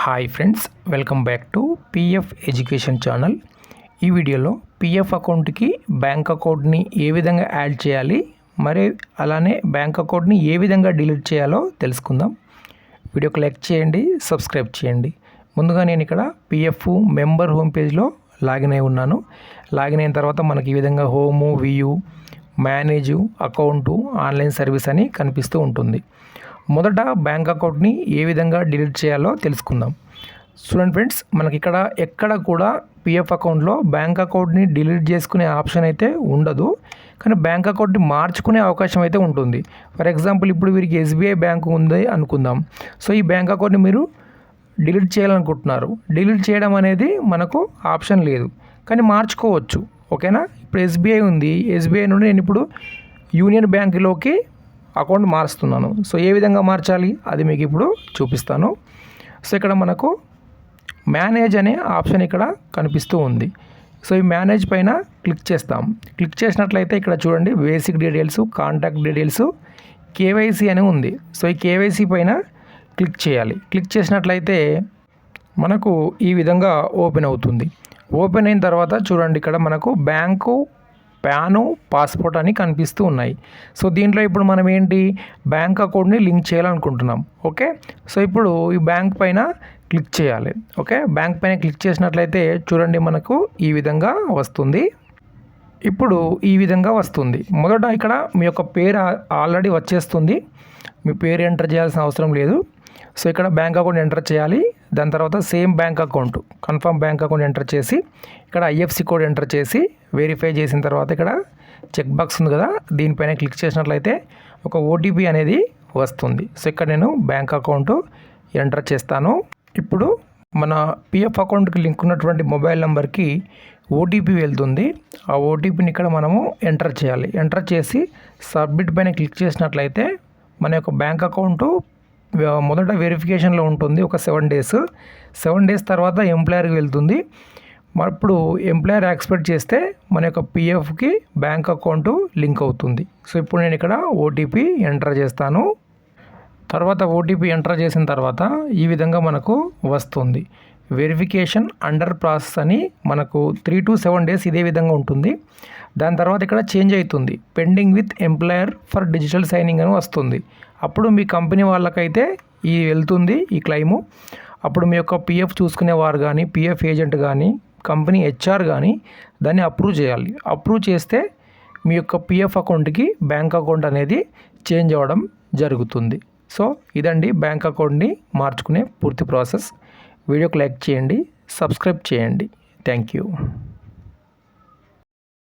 Hi friends, welcome back to PF education channel. ఈ వీడియోలో PF అకౌంట్కి బ్యాంక్ అకౌంట్ని ఏ విధంగా యాడ్ చేయాలి, మరి అలానే బ్యాంక్ అకౌంట్ని ఏ విధంగా డిలీట్ చేయాలో తెలుసుకుందాం. వీడియోకి లైక్ చేయండి, సబ్స్క్రైబ్ చేయండి. ముందుగా నేను ఇక్కడ పిఎఫ్ మెంబర్ హోమ్ పేజ్లో లాగిన్ అయి ఉన్నాను. లాగిన్ అయిన తర్వాత మనకి ఈ విధంగా home, view, manage, account, online service అని కనిపిస్తూ ఉంటుంది. మొదట బ్యాంక్ అకౌంట్ని ఏ విధంగా డిలీట్ చేయాలో తెలుసుకుందాం. చూడండి ఫ్రెండ్స్, మనకి ఇక్కడ ఎక్కడ కూడా పిఎఫ్ అకౌంట్లో బ్యాంక్ అకౌంట్ని డిలీట్ చేసుకునే ఆప్షన్ అయితే ఉండదు, కానీ బ్యాంక్ అకౌంట్ని మార్చుకునే అవకాశం అయితే ఉంటుంది. ఫర్ ఎగ్జాంపుల్, ఇప్పుడు వీరికి ఎస్బీఐ బ్యాంకు ఉంది అనుకుందాం. సో ఈ బ్యాంక్ అకౌంట్ని మీరు డిలీట్ చేయాలనుకుంటున్నారు. డిలీట్ చేయడం అనేది మనకు ఆప్షన్ లేదు, కానీ మార్చుకోవచ్చు. ఓకేనా? ఇప్పుడు ఎస్బీఐ ఉంది, ఎస్బీఐ నుండి నేను ఇప్పుడు యూనియన్ బ్యాంకులోకి అకౌంట్ మారుస్తున్నాను. సో ఏ విధంగా మార్చాలి అది మీకు ఇప్పుడు చూపిస్తాను. సో ఇక్కడ మనకు మేనేజ్ అనే ఆప్షన్ ఇక్కడ కనిపిస్తూ ఉంది. సో ఈ మేనేజ్ పైన క్లిక్ చేస్తాం. క్లిక్ చేసినట్లయితే ఇక్కడ చూడండి, basic details, contact details, KYC అని ఉంది. సో ఈ కేవైసీ పైన క్లిక్ చేయాలి. క్లిక్ చేసినట్లయితే మనకు ఈ విధంగా ఓపెన్ అవుతుంది. ఓపెన్ అయిన తర్వాత చూడండి, ఇక్కడ మనకు బ్యాంకు, పాను, పాస్పోర్ట్ అని కనిపిస్తూ ఉన్నాయి. సో దీంట్లో ఇప్పుడు మనం ఏంటి, బ్యాంక్ అకౌంట్ని లింక్ చేయాలనుకుంటున్నాం. ఓకే, సో ఇప్పుడు ఈ బ్యాంక్ పైన క్లిక్ చేయాలి. ఓకే, బ్యాంక్ పైన క్లిక్ చేసినట్లయితే చూడండి, మనకు ఈ విధంగా వస్తుంది. ఇప్పుడు ఈ విధంగా వస్తుంది. మొదట ఇక్కడ మీ యొక్క పేరు ఆల్రెడీ వచ్చేస్తుంది, మీ పేరు ఎంటర్ చేయాల్సిన అవసరం లేదు. సో ఇక్కడ బ్యాంక్ అకౌంట్ ఎంటర్ చేయాలి. దాని తర్వాత same bank account, confirm bank account enter చేసి ఇక్కడ ఐఎఫ్సి కోడ్ ఎంటర్ చేసి వెరిఫై చేసిన తర్వాత ఇక్కడ చెక్ బాక్స్ ఉంది కదా, దీనిపైన క్లిక్ చేసినట్లయితే ఒక ఓటీపీ అనేది వస్తుంది. సో ఇక్కడ నేను బ్యాంక్ అకౌంట్ ఎంటర్ చేస్తాను. ఇప్పుడు మన పిఎఫ్ అకౌంట్కి లింక్ ఉన్నటువంటి మొబైల్ నెంబర్కి ఓటీపీ వెళ్తుంది. ఆ ఓటీపీని ఇక్కడ మనము ఎంటర్ చేయాలి. ఎంటర్ చేసి సబ్మిట్ పైన క్లిక్ చేసినట్లయితే మన యొక్క బ్యాంక్ అకౌంటు మొదట వెరిఫికేషన్లో ఉంటుంది ఒక 7 days. 7 days తర్వాత ఎంప్లాయర్కి వెళ్తుంది. ఇప్పుడు ఎంప్లాయర్ యాక్సెప్ట్ చేస్తే మన యొక్క పిఎఫ్కి బ్యాంక్ అకౌంటు లింక్ అవుతుంది. సో ఇప్పుడు నేను ఇక్కడ ఓటీపీ ఎంటర్ చేస్తాను. తర్వాత ఓటీపీ ఎంటర్ చేసిన తర్వాత ఈ విధంగా మనకు వస్తుంది, వెరిఫికేషన్ అండర్ ప్రాసెస్ అని. మనకు 3 to 7 days ఇదే విధంగా ఉంటుంది. దాని తర్వాత ఇక్కడ చేంజ్ అవుతుంది, pending with employer for digital signing అని వస్తుంది. అప్పుడు మీ కంపెనీ వాళ్ళకైతే ఈ వెళ్తుంది ఈ క్లెయిము. అప్పుడు మీ యొక్క పిఎఫ్ చూసుకునేవారు కానీ, పిఎఫ్ ఏజెంట్ కానీ, కంపెనీ హెచ్ఆర్ కానీ దాన్ని అప్రూవ్ చేయాలి. అప్రూవ్ చేస్తే మీ యొక్క పిఎఫ్ అకౌంట్కి బ్యాంక్ అకౌంట్ అనేది చేంజ్ అవ్వడం జరుగుతుంది. సో ఇదండి బ్యాంక్ అకౌంట్ని మార్చుకునే పూర్తి ప్రాసెస్. వీడియోకి లైక్ చేయండి, సబ్స్క్రైబ్ చేయండి. Thank you.